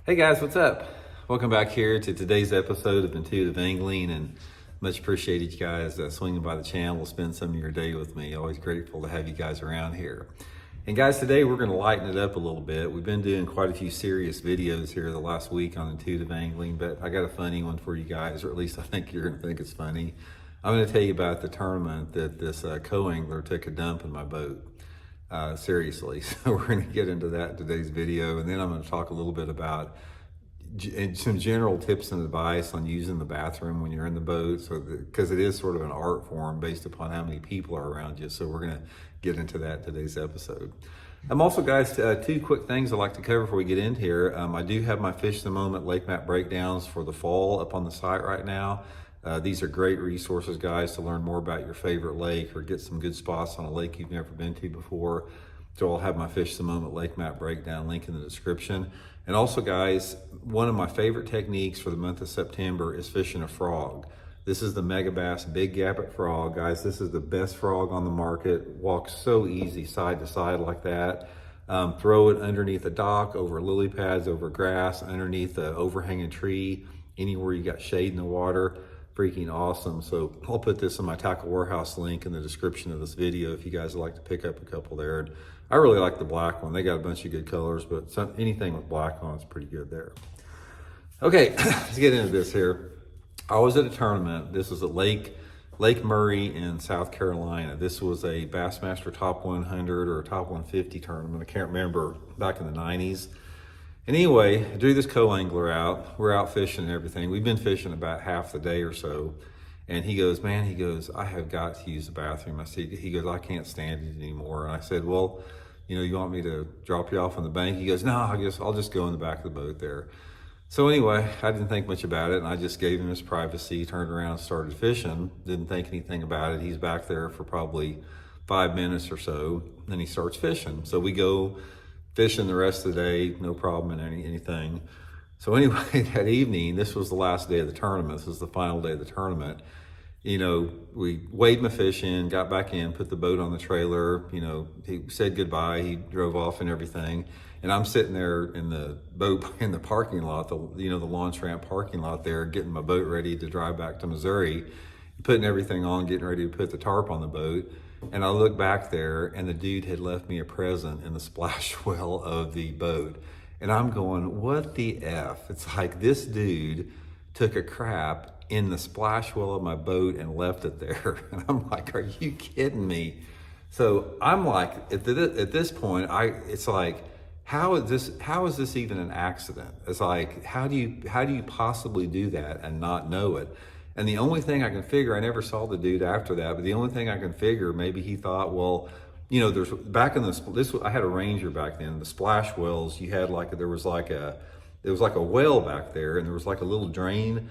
Hey guys, what's up? Welcome back here to today's episode of Intuitive Angling, and much appreciated you guys swinging by the channel, spend some of your day with me. Always grateful to have you guys around here. And guys, today we're going to lighten it up a little bit. We've been doing quite a few serious videos here the last week on intuitive angling, but I got a funny one for you guys, or at least I think you're going to think it's funny. I'm going to tell you about the tournament that this co-angler took a dump in my boat. Seriously. So we're going to get into that in today's video, and then I'm going to talk a little bit about some general tips and advice on using the bathroom when you're in the boat, so because it is sort of an art form based upon how many people are around you. So we're going to get into that in today's episode. Also, guys, two quick things I'd like to cover before we get in here. I do have my Fish of the Moment lake map breakdowns for the fall up on the site right now. These are great resources, guys, to learn more about your favorite lake or get some good spots on a lake you've never been to before. So I'll have my Fish of the Moment lake map breakdown link in the description. And also, guys, one of my favorite techniques for the month of September is fishing a frog. This is the Megabass Big Gabot frog, guys. This is the best frog on the market. Walks so easy side to side like that. Throw it underneath a dock, over lily pads, over grass, underneath an overhanging tree, anywhere you got shade in the water. Freaking awesome. So I'll put this in my Tackle Warehouse link in the description of this video if you guys would like to pick up a couple there. And I really like the black one. They got a bunch of good colors, but anything with black on is pretty good there. Okay, let's get into this here. I was at a tournament. This was at Lake Murray in South Carolina. This was a Bassmaster Top 100 or a Top 150 tournament. I can't remember, back in the 90s. And anyway, I drew this co-angler out. We're out fishing and everything. We've been fishing about half the day or so. And he goes, I have got to use the bathroom. He goes, I can't stand it anymore. And I said, well, you want me to drop you off on the bank? He goes, no, I'll just go in the back of the boat there. So anyway, I didn't think much about it, and I just gave him his privacy, turned around and started fishing. Didn't think anything about it. He's back there for probably 5 minutes or so. Then he starts fishing. So we go fishing the rest of the day, no problem in anything. So anyway, that evening, this was the last day of the tournament. This was the final day of the tournament. We weighed my fish in, got back in, put the boat on the trailer. He said goodbye. He drove off and everything. And I'm sitting there in the boat, in the parking lot, the launch ramp parking lot there, getting my boat ready to drive back to Missouri, putting everything on, getting ready to put the tarp on the boat. And I look back there, and the dude had left me a present in the splash well of the boat. And I'm going, what the F? It's like this dude took a crap in the splash well of my boat and left it there. And I'm like, are you kidding me? So I'm like, at this point, it's like, how is this even an accident? It's like, how do you possibly do that and not know it? And the only thing I can figure, I never saw the dude after that, but the only thing I can figure, maybe he thought, well, there's back in I had a Ranger back then. The splash wells, you had there was like a well back there, and there was like a little drain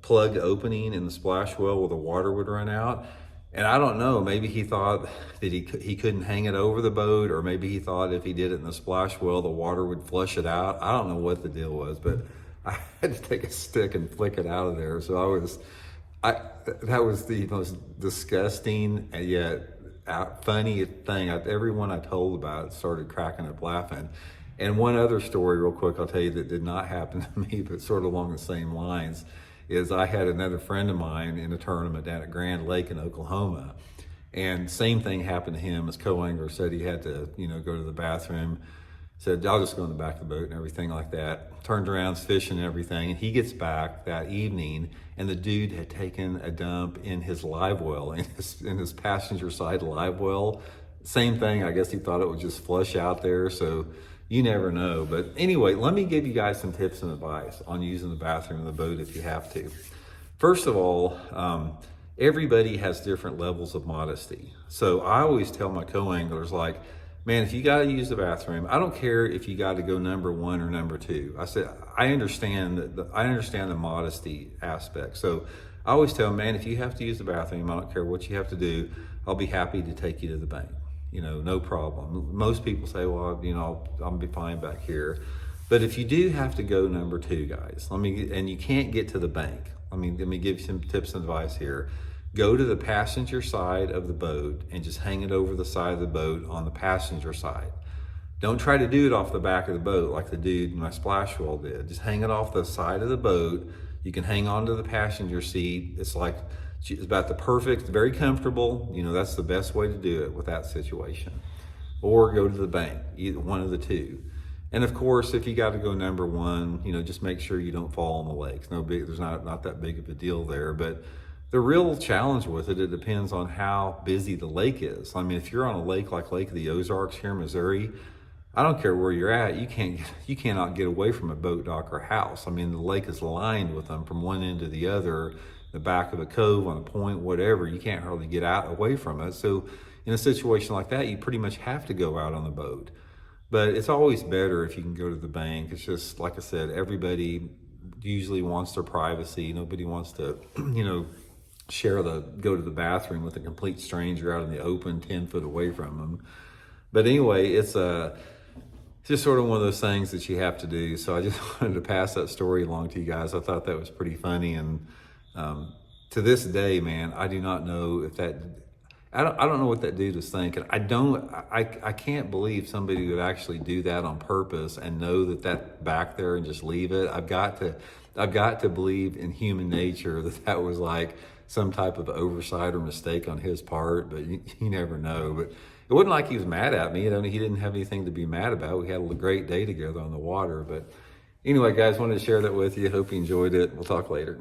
plug opening in the splash well where the water would run out. And I don't know, maybe he thought that he couldn't hang it over the boat, or maybe he thought if he did it in the splash well, the water would flush it out. I don't know what the deal was, but I had to take a stick and flick it out of there. So that was the most disgusting and yet funny thing. Everyone I told about it started cracking up laughing. And one other story real quick I'll tell you that did not happen to me, but sort of along the same lines, is I had another friend of mine in a tournament down at Grand Lake in Oklahoma. And same thing happened to him. His co-angler said he had to, go to the bathroom. Said, I'll just go in the back of the boat and everything like that. Turned around, fishing and everything. And he gets back that evening, and the dude had taken a dump in his live well, in his passenger side live well. Same thing, I guess he thought it would just flush out there. So you never know. But anyway, let me give you guys some tips and advice on using the bathroom in the boat if you have to. First of all, everybody has different levels of modesty. So I always tell my co-anglers, like, man, if you got to use the bathroom, I don't care if you got to go number 1 or number 2. I said, I understand the modesty aspect. So I always tell them, man, if you have to use the bathroom, I don't care what you have to do, I'll be happy to take you to the bank. No problem. Most people say, well, I'll be fine back here. But if you do have to go number 2, guys, and you can't get to the bank, let me give you some tips and advice here. Go to the passenger side of the boat and just hang it over the side of the boat on the passenger side. Don't try to do it off the back of the boat like the dude in my splash wall did. Just hang it off the side of the boat. You can hang on to the passenger seat. It's about the perfect, very comfortable. That's the best way to do it with that situation. Or go to the bank, either one of the two. And of course, if you got to go number one, just make sure you don't fall in the lake. There's not that big of a deal there. But the real challenge with it depends on how busy the lake is. I mean, if you're on a lake like Lake of the Ozarks here in Missouri, I don't care where you're at, you cannot get away from a boat dock or house. I mean, the lake is lined with them from one end to the other, the back of a cove, on a point, whatever. You can't hardly get away from it. So in a situation like that, you pretty much have to go out on the boat. But it's always better if you can go to the bank. It's just, like I said, everybody usually wants their privacy. Nobody wants to, go to the bathroom with a complete stranger out in the open 10 foot away from them. But anyway, it's just sort of one of those things that you have to do. So I just wanted to pass that story along to you guys. I thought that was pretty funny. And to this day, man, I do not know if I don't know what that dude was thinking. I can't believe somebody would actually do that on purpose and know that back there and just leave it. I've got to believe in human nature that was like some type of oversight or mistake on his part, but you never know. But it wasn't like he was mad at me. He didn't have anything to be mad about. We had a great day together on the water. But anyway, guys, wanted to share that with you. Hope you enjoyed it. We'll talk later.